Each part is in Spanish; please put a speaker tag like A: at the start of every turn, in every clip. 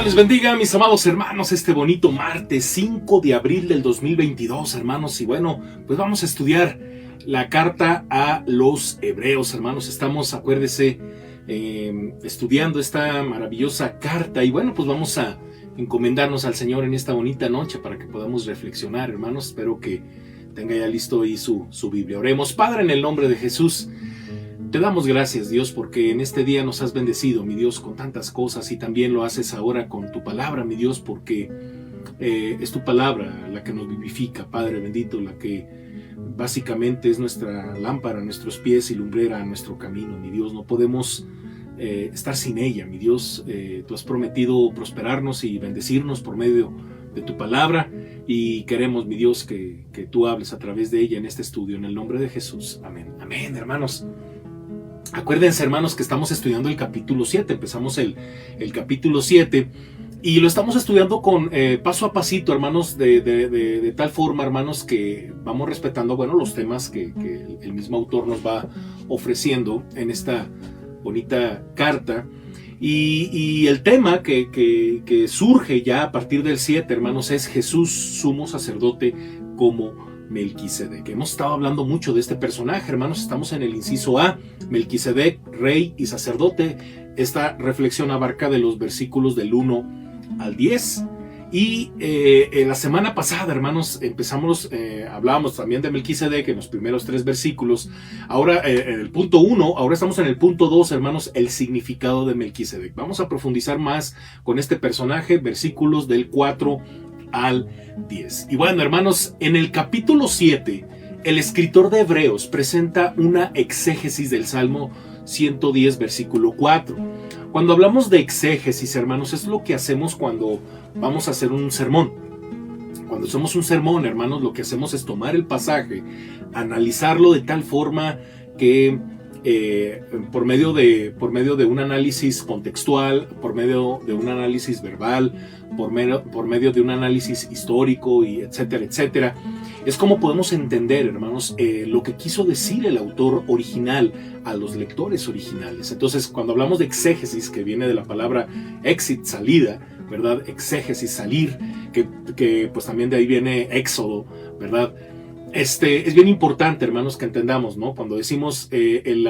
A: les bendiga, mis amados hermanos, este bonito martes 5 de abril del 2022, hermanos. Y bueno, pues vamos a estudiar la carta a los hebreos, hermanos. Estamos, acuérdese, estudiando esta maravillosa carta. Y bueno, pues vamos a encomendarnos al Señor en esta bonita noche para que podamos reflexionar, hermanos. Espero que tenga ya listo ahí su Biblia. Oremos. Padre, en el nombre de Jesús, te damos gracias, Dios, porque en este día nos has bendecido, mi Dios, con tantas cosas, y también lo haces ahora con tu palabra, mi Dios, porque es tu palabra la que nos vivifica, Padre bendito, la que básicamente es nuestra lámpara a nuestros pies y lumbrera a nuestro camino, mi Dios. No podemos estar sin ella, mi Dios. Tú has prometido prosperarnos y bendecirnos por medio de tu palabra, y queremos, mi Dios, que tú hables a través de ella en este estudio, en el nombre de Jesús. Amén. Amén, hermanos. Acuérdense, hermanos, que estamos estudiando el capítulo 7. Empezamos el capítulo 7 y lo estamos estudiando con paso a pasito, hermanos, de tal forma, hermanos, que vamos respetando, bueno, los temas que el mismo autor nos va ofreciendo en esta bonita carta. Y el tema que surge ya a partir del 7, hermanos, es Jesús, sumo sacerdote como Melquisedec. Hemos estado hablando mucho de este personaje, hermanos. Estamos en el inciso A, Melquisedec, rey y sacerdote. Esta reflexión abarca de los versículos del 1 al 10. Y la semana pasada, hermanos, hablábamos también de Melquisedec en los primeros 3 versículos. Ahora en el punto 1, ahora estamos en el punto 2, hermanos, el significado de Melquisedec. Vamos a profundizar más con este personaje, versículos del 4 al 10. Y bueno, hermanos, en el capítulo 7, el escritor de Hebreos presenta una exégesis del Salmo 110, versículo 4. Cuando hablamos de exégesis, hermanos, es lo que hacemos cuando vamos a hacer un sermón. Cuando hacemos un sermón, hermanos, lo que hacemos es tomar el pasaje, analizarlo de tal forma que por medio de un análisis contextual, por medio de un análisis verbal, por medio de un análisis histórico, y etcétera, etcétera, es como podemos entender, hermanos, lo que quiso decir el autor original a los lectores originales. Entonces, cuando hablamos de exégesis, que viene de la palabra exit, salida, ¿verdad? Exégesis, salir, que pues también de ahí viene éxodo, ¿verdad? Es bien importante, hermanos, que entendamos, ¿no? Cuando decimos el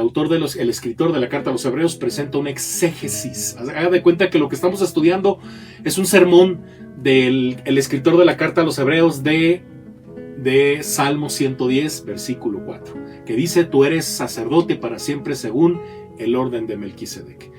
A: escritor de la carta a los hebreos presenta una exégesis. Haga de cuenta que lo que estamos estudiando es un sermón del escritor de la carta a los hebreos de Salmo 110, versículo 4, que dice: tú eres sacerdote para siempre según el orden de Melquisedec.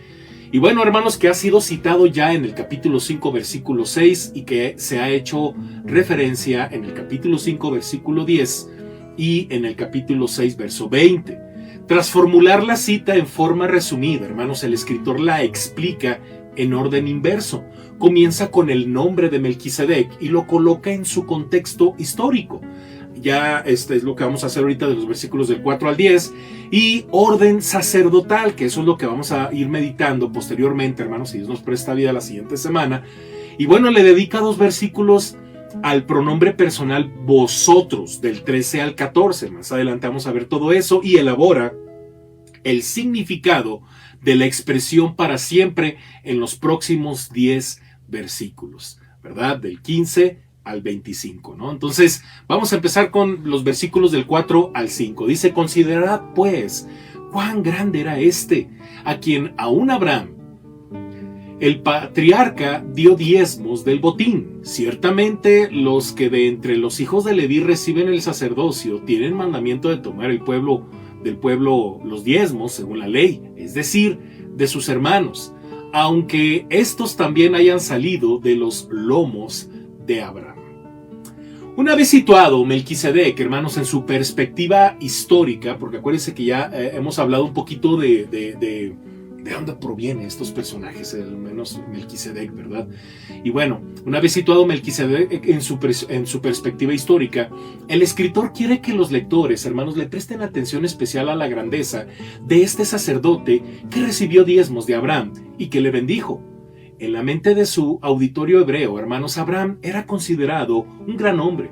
A: Y bueno, hermanos, que ha sido citado ya en el capítulo 5, versículo 6, y que se ha hecho referencia en el capítulo 5, versículo 10, y en el capítulo 6, verso 20. Tras formular la cita en forma resumida, hermanos, el escritor la explica en orden inverso. Comienza con el nombre de Melquisedec y lo coloca en su contexto histórico. Ya es lo que vamos a hacer ahorita de los versículos del 4 al 10, y orden sacerdotal, que eso es lo que vamos a ir meditando posteriormente, hermanos, si Dios nos presta vida la siguiente semana. Y bueno, le dedica 2 versículos al pronombre personal vosotros, del 13 al 14. Más adelante vamos a ver todo eso, y elabora el significado de la expresión para siempre en los próximos 10 versículos, ¿verdad? Del 15 al 25, ¿no? Entonces, vamos a empezar con los versículos del 4 al 5. Dice: considerad, pues, cuán grande era a quien aún Abraham, el patriarca, dio diezmos del botín. Ciertamente, los que de entre los hijos de Leví reciben el sacerdocio tienen mandamiento de tomar del pueblo los diezmos según la ley, es decir, de sus hermanos, aunque estos también hayan salido de los lomos de Abraham. Una vez situado Melquisedec, hermanos, en su perspectiva histórica, porque acuérdense que ya hemos hablado un poquito de dónde provienen estos personajes, al menos Melquisedec, ¿verdad? Y bueno, una vez situado Melquisedec en su perspectiva histórica, el escritor quiere que los lectores, hermanos, le presten atención especial a la grandeza de este sacerdote que recibió diezmos de Abraham y que le bendijo. En la mente de su auditorio hebreo, hermanos, Abraham era considerado un gran hombre.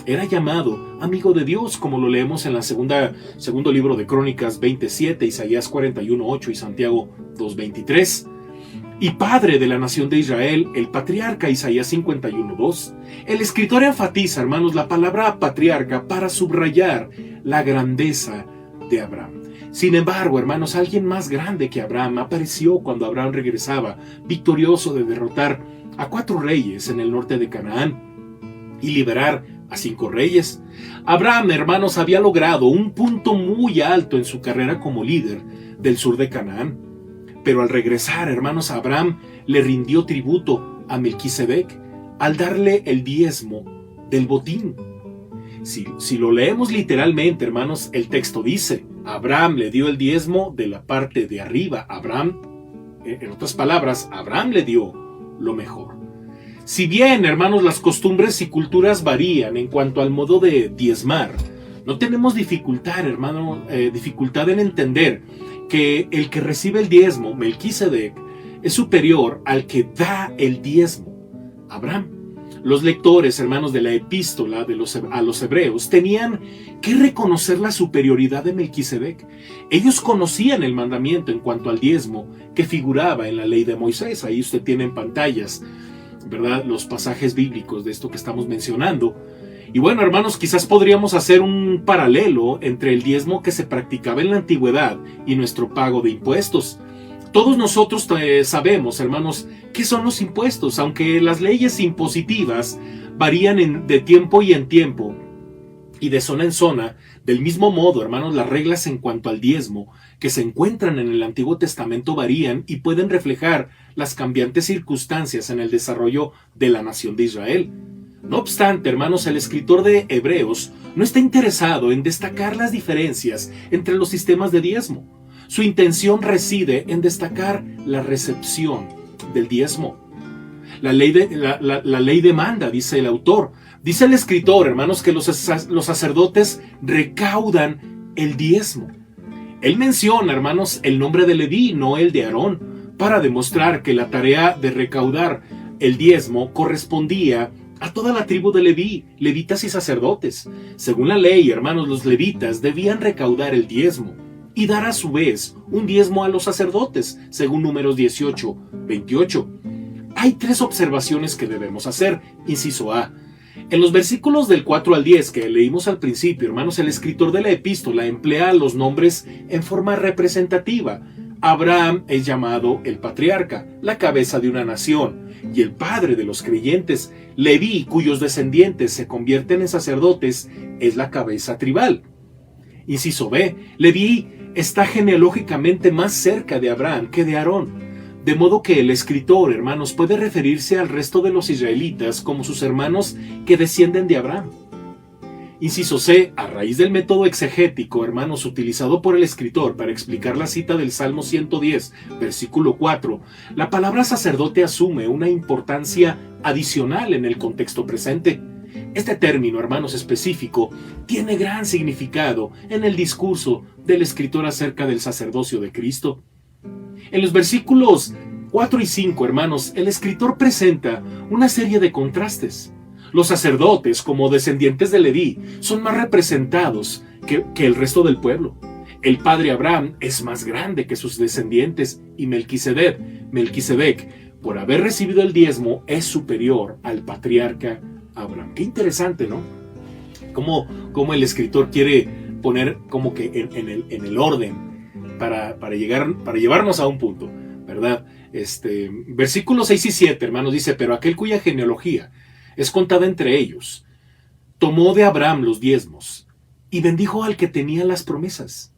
A: Era llamado amigo de Dios, como lo leemos en la segundo libro de Crónicas 27, Isaías 41:8 y Santiago 2:23. y padre de la nación de Israel, el patriarca. Isaías 51:2. El escritor enfatiza, hermanos, la palabra patriarca para subrayar la grandeza de Abraham. Sin embargo, hermanos, alguien más grande que Abraham apareció cuando Abraham regresaba victorioso de derrotar a 4 reyes en el norte de Canaán y liberar a 5 reyes. Abraham, hermanos, había logrado un punto muy alto en su carrera como líder del sur de Canaán. Pero al regresar, hermanos, Abraham le rindió tributo a Melquisedec al darle el diezmo del botín. Si lo leemos literalmente, hermanos, el texto dice: Abraham le dio el diezmo de la parte de arriba. Abraham, en otras palabras, Abraham le dio lo mejor. Si bien, hermanos, las costumbres y culturas varían en cuanto al modo de diezmar, no tenemos dificultad, hermano, dificultad en entender que el que recibe el diezmo, Melquisedec, es superior al que da el diezmo, Abraham. Los lectores, hermanos, de la epístola a los hebreos tenían que reconocer la superioridad de Melquisedec. Ellos conocían el mandamiento en cuanto al diezmo que figuraba en la ley de Moisés. Ahí usted tiene en pantallas, ¿verdad?, los pasajes bíblicos de esto que estamos mencionando. Y bueno, hermanos, quizás podríamos hacer un paralelo entre el diezmo que se practicaba en la antigüedad y nuestro pago de impuestos. Todos nosotros sabemos, hermanos, qué son los impuestos, aunque las leyes impositivas varían de tiempo y en tiempo y de zona en zona. Del mismo modo, hermanos, las reglas en cuanto al diezmo que se encuentran en el Antiguo Testamento varían y pueden reflejar las cambiantes circunstancias en el desarrollo de la nación de Israel. No obstante, hermanos, el escritor de Hebreos no está interesado en destacar las diferencias entre los sistemas de diezmo. Su intención reside en destacar la recepción del diezmo. La ley demanda, dice el autor. Dice el escritor, hermanos, que los sacerdotes recaudan el diezmo. Él menciona, hermanos, el nombre de Leví, no el de Aarón, para demostrar que la tarea de recaudar el diezmo correspondía a toda la tribu de Leví, levitas y sacerdotes. Según la ley, hermanos, los levitas debían recaudar el diezmo y dar a su vez un diezmo a los sacerdotes, según Números 18:28. Hay 3 observaciones que debemos hacer. Inciso A. En los versículos del 4 al 10 que leímos al principio, hermanos, el escritor de la epístola emplea los nombres en forma representativa. Abraham es llamado el patriarca, la cabeza de una nación, y el padre de los creyentes. Leví, cuyos descendientes se convierten en sacerdotes, es la cabeza tribal. Inciso B. Leví está genealógicamente más cerca de Abraham que de Aarón, de modo que el escritor, hermanos, puede referirse al resto de los israelitas como sus hermanos que descienden de Abraham. Inciso C. A raíz del método exegético, hermanos, utilizado por el escritor para explicar la cita del Salmo 110, versículo 4, la palabra sacerdote asume una importancia adicional en el contexto presente. Este término, hermanos, específico, tiene gran significado en el discurso del escritor acerca del sacerdocio de Cristo. En los versículos 4 y 5, hermanos, el escritor presenta una serie de contrastes. Los sacerdotes, como descendientes de Leví, son más representados que el resto del pueblo. El padre Abraham es más grande que sus descendientes y Melquisedec, por haber recibido el diezmo, es superior al patriarca Abraham. Qué interesante, ¿no? Cómo el escritor quiere poner como que en el orden para llevarnos a un punto, ¿verdad? Versículos 6 y 7, hermanos, dice: pero aquel cuya genealogía es contada entre ellos, tomó de Abraham los diezmos y bendijo al que tenía las promesas,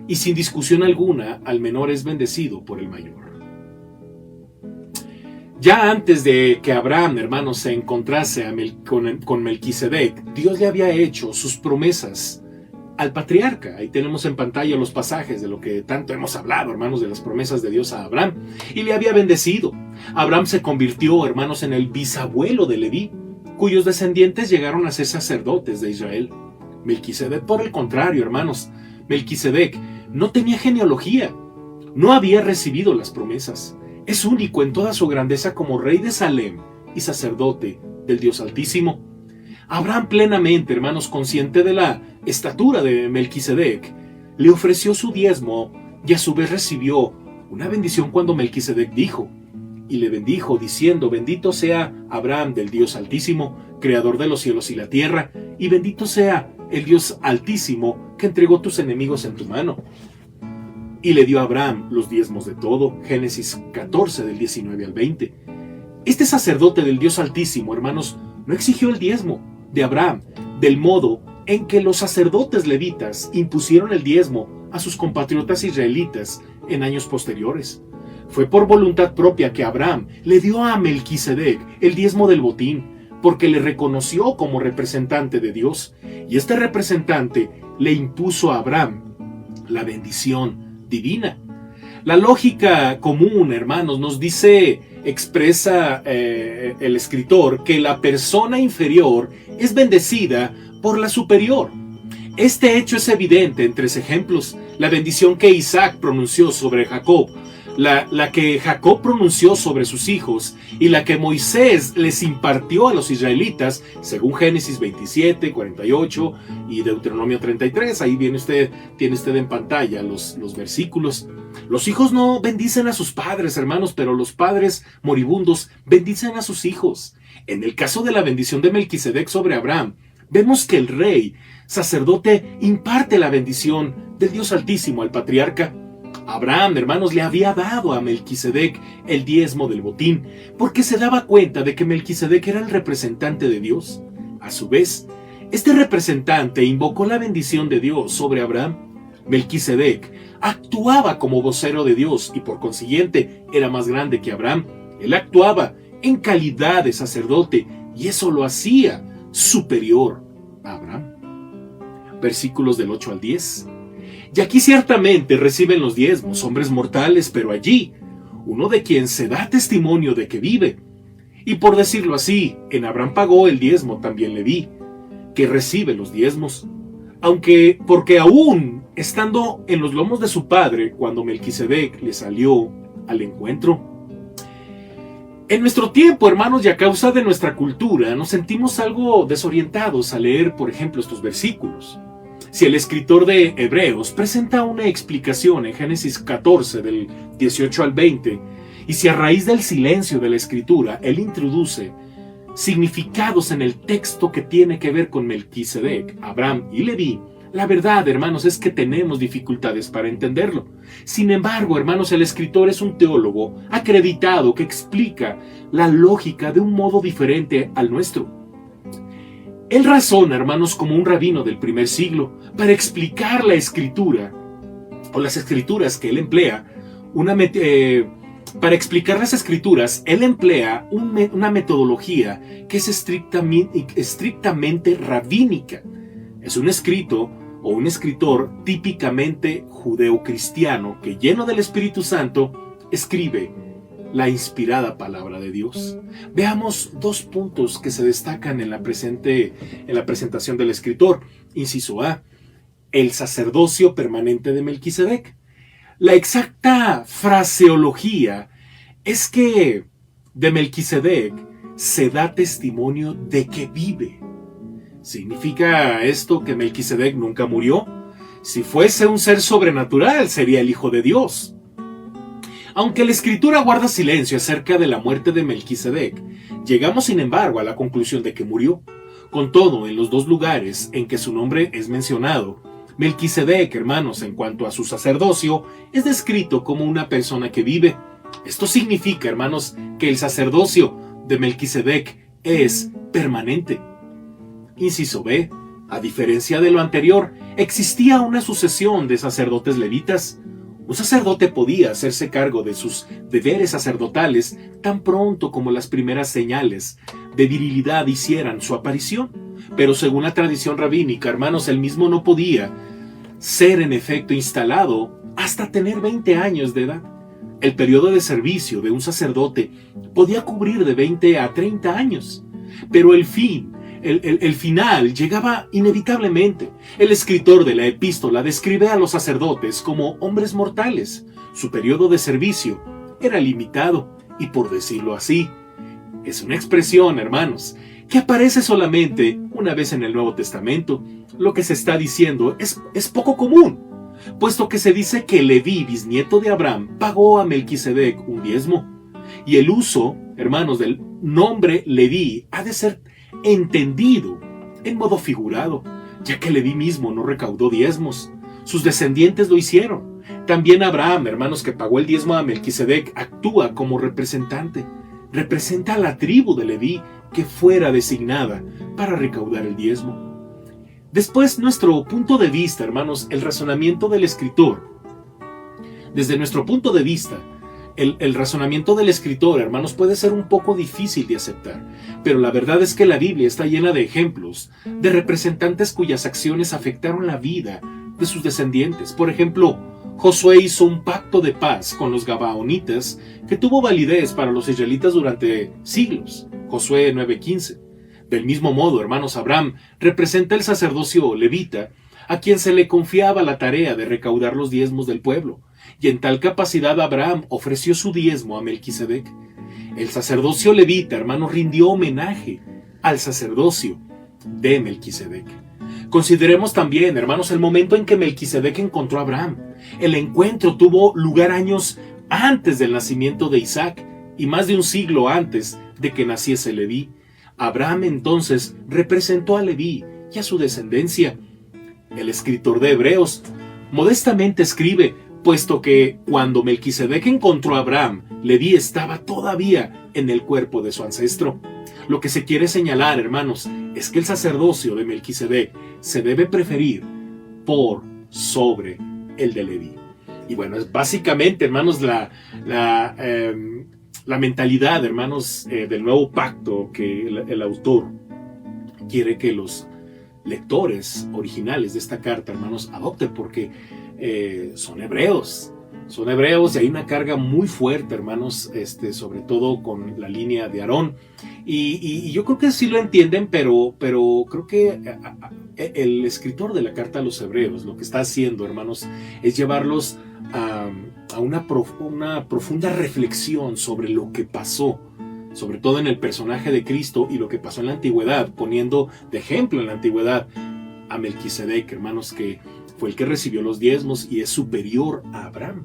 A: y sin discusión alguna al menor es bendecido por el mayor. Ya antes de que Abraham, hermanos, se encontrase con Melquisedec, Dios le había hecho sus promesas al patriarca. Ahí tenemos en pantalla los pasajes de lo que tanto hemos hablado, hermanos, de las promesas de Dios a Abraham, y le había bendecido. Abraham se convirtió, hermanos, en el bisabuelo de Leví, cuyos descendientes llegaron a ser sacerdotes de Israel. Melquisedec, por el contrario, hermanos, Melquisedec no tenía genealogía, no había recibido las promesas. Es único en toda su grandeza como rey de Salem y sacerdote del Dios Altísimo. Abraham, plenamente, hermanos, consciente de la estatura de Melquisedec, le ofreció su diezmo y a su vez recibió una bendición cuando Melquisedec dijo: y le bendijo, diciendo: bendito sea Abraham del Dios Altísimo, creador de los cielos y la tierra, y bendito sea el Dios Altísimo que entregó tus enemigos en tu mano. Y le dio a Abraham los diezmos de todo. Génesis 14 del 19 al 20. Este sacerdote del Dios Altísimo, hermanos, no exigió el diezmo de Abraham del modo en que los sacerdotes levitas impusieron el diezmo a sus compatriotas israelitas en años posteriores. Fue por voluntad propia que Abraham le dio a Melquisedec el diezmo del botín, porque le reconoció como representante de Dios, y este representante le impuso a Abraham la bendición divina. La lógica común, hermanos, nos dice, expresa el escritor, que la persona inferior es bendecida por la superior. Este hecho es evidente en tres ejemplos: la bendición que Isaac pronunció sobre Jacob, la que Jacob pronunció sobre sus hijos, y la que Moisés les impartió a los israelitas, según Génesis 27, 48 y Deuteronomio 33. Ahí tiene usted en pantalla los versículos. Los hijos no bendicen a sus padres, hermanos, pero los padres moribundos bendicen a sus hijos. En el caso de la bendición de Melquisedec sobre Abraham, vemos que el rey sacerdote imparte la bendición del Dios Altísimo al patriarca. Abraham, hermanos, le había dado a Melquisedec el diezmo del botín, porque se daba cuenta de que Melquisedec era el representante de Dios. A su vez, este representante invocó la bendición de Dios sobre Abraham. Melquisedec actuaba como vocero de Dios y por consiguiente era más grande que Abraham. Él actuaba en calidad de sacerdote y eso lo hacía superior a Abraham. Versículos del 8 al 10. Y aquí ciertamente reciben los diezmos hombres mortales, pero allí uno de quien se da testimonio de que vive. Y por decirlo así, en Abraham pagó el diezmo también Leví, que recibe los diezmos, porque aún estando en los lomos de su padre, cuando Melquisedec le salió al encuentro. En nuestro tiempo, hermanos, y a causa de nuestra cultura, nos sentimos algo desorientados al leer, por ejemplo, estos versículos. Si el escritor de Hebreos presenta una explicación en Génesis 14 del 18 al 20, y si a raíz del silencio de la escritura él introduce significados en el texto que tiene que ver con Melquisedec, Abraham y Leví, la verdad, hermanos, es que tenemos dificultades para entenderlo. Sin embargo, hermanos, el escritor es un teólogo acreditado que explica la lógica de un modo diferente al nuestro. Él razona, hermanos, como un rabino del primer siglo para explicar la escritura o las escrituras que él emplea. Para explicar las escrituras, él emplea una metodología que es estrictamente rabínica. Es un escrito o un escritor típicamente judeocristiano que, lleno del Espíritu Santo, escribe la inspirada palabra de Dios. Veamos dos puntos que se destacan en la presentación del escritor. Inciso A: el sacerdocio permanente de Melquisedec. La exacta fraseología es que de Melquisedec se da testimonio de que vive. ¿Significa esto que Melquisedec nunca murió? Si fuese un ser sobrenatural, sería el Hijo de Dios. Aunque la Escritura guarda silencio acerca de la muerte de Melquisedec, llegamos sin embargo a la conclusión de que murió. Con todo, en los dos lugares en que su nombre es mencionado, Melquisedec, hermanos, en cuanto a su sacerdocio, es descrito como una persona que vive. Esto significa, hermanos, que el sacerdocio de Melquisedec es permanente. Inciso B: a diferencia de lo anterior, existía una sucesión de sacerdotes levitas. Un sacerdote podía hacerse cargo de sus deberes sacerdotales tan pronto como las primeras señales de virilidad hicieran su aparición. Pero según la tradición rabínica, hermanos, él mismo no podía ser en efecto instalado hasta tener 20 años de edad. El periodo de servicio de un sacerdote podía cubrir de 20 a 30 años, pero el final llegaba inevitablemente. El escritor de la epístola describe a los sacerdotes como hombres mortales. Su periodo de servicio era limitado y, por decirlo así, es una expresión, hermanos, que aparece solamente una vez en el Nuevo Testamento. Lo que se está diciendo es poco común, puesto que se dice que Leví, bisnieto de Abraham, pagó a Melquisedec un diezmo. Y el uso, hermanos, del nombre Leví ha de ser entendido en modo figurado, ya que Leví mismo no recaudó diezmos. Sus descendientes lo hicieron. También Abraham, hermanos, que pagó el diezmo a Melquisedec, actúa como representante. Representa a la tribu de Leví que fuera designada para recaudar el diezmo. Después, nuestro punto de vista, hermanos, el razonamiento del escritor. Desde nuestro punto de vista, el razonamiento del escritor, hermanos, puede ser un poco difícil de aceptar, pero la verdad es que la Biblia está llena de ejemplos de representantes cuyas acciones afectaron la vida de sus descendientes. Por ejemplo, Josué hizo un pacto de paz con los gabaonitas que tuvo validez para los israelitas durante siglos. Josué 9:15. Del mismo modo, hermanos, Abraham representa el sacerdocio levita a quien se le confiaba la tarea de recaudar los diezmos del pueblo. Y en tal capacidad Abraham ofreció su diezmo a Melquisedec. El sacerdocio levita, hermanos, rindió homenaje al sacerdocio de Melquisedec. Consideremos también, hermanos, el momento en que Melquisedec encontró a Abraham. El encuentro tuvo lugar años antes del nacimiento de Isaac y más de un siglo antes de que naciese Leví. Abraham entonces representó a Leví y a su descendencia. El escritor de Hebreos modestamente escribe: puesto que cuando Melquisedec encontró a Abraham, Leví estaba todavía en el cuerpo de su ancestro. Lo que se quiere señalar, hermanos, es que el sacerdocio de Melquisedec se debe preferir por sobre el de Leví. Y bueno, es básicamente, hermanos, la mentalidad, hermanos, del nuevo pacto que el autor quiere que los lectores originales de esta carta, hermanos, adopten, porque son hebreos y hay una carga muy fuerte, hermanos, sobre todo con la línea de Aarón, y yo creo que sí lo entienden, pero creo que el escritor de la carta a los hebreos lo que está haciendo, hermanos, es llevarlos a una profunda reflexión sobre lo que pasó, sobre todo en el personaje de Cristo y lo que pasó en la antigüedad, poniendo de ejemplo en la antigüedad a Melquisedec, hermanos, que fue el que recibió los diezmos y es superior a Abraham.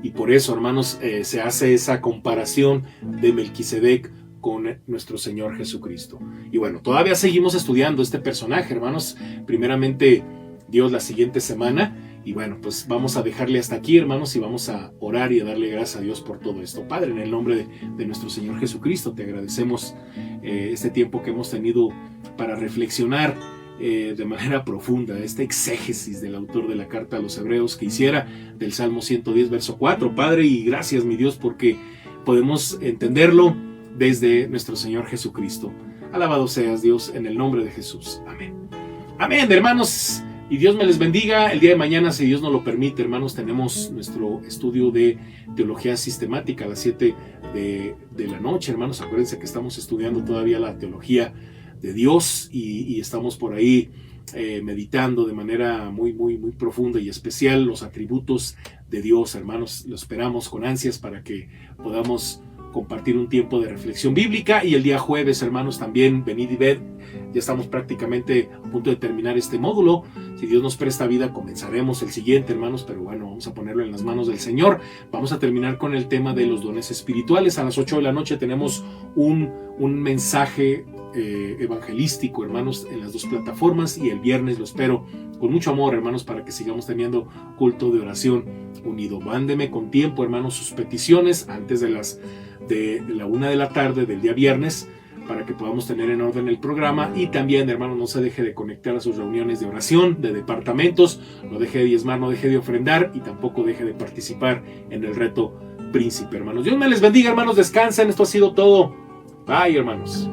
A: Y por eso, hermanos, se hace esa comparación de Melquisedec con nuestro Señor Jesucristo. Y bueno, todavía seguimos estudiando este personaje, hermanos. Primeramente, Dios, la siguiente semana. Y bueno, pues vamos a dejarle hasta aquí, hermanos, y vamos a orar y a darle gracias a Dios por todo esto. Padre, en el nombre de nuestro Señor Jesucristo, te agradecemos este tiempo que hemos tenido para reflexionar de manera profunda esta exégesis del autor de la carta a los hebreos que hiciera del Salmo 110, verso 4. Padre, y gracias, mi Dios, porque podemos entenderlo desde nuestro Señor Jesucristo. Alabado seas, Dios, en el nombre de Jesús. Amén. Amén, hermanos. Y Dios me les bendiga. El día de mañana, si Dios nos lo permite, hermanos, tenemos nuestro estudio de teología sistemática a las 7 de la noche, hermanos. Acuérdense que estamos estudiando todavía la teología de Dios y estamos por ahí meditando de manera muy profunda y especial los atributos de Dios, hermanos. Lo esperamos con ansias para que podamos compartir un tiempo de reflexión bíblica. Y el día jueves, hermanos, también venid y ved. Ya estamos prácticamente a punto de terminar este módulo. Si Dios nos presta vida, comenzaremos el siguiente, hermanos, pero bueno, vamos a ponerlo en las manos del Señor. Vamos a terminar con el tema de los dones espirituales. A las 8 de la noche tenemos un mensaje evangelístico, hermanos, en las dos plataformas, y el viernes lo espero con mucho amor, hermanos, para que sigamos teniendo culto de oración unido. Mándeme con tiempo, hermanos, sus peticiones antes de la 1 de la tarde del día viernes, para que podamos tener en orden el programa. Y también, hermanos, no se deje de conectar a sus reuniones de oración, de departamentos, no deje de diezmar, no deje de ofrendar, y tampoco deje de participar en el reto Príncipe, hermanos. Dios me les bendiga, hermanos, descansen, esto ha sido todo. Bye, hermanos.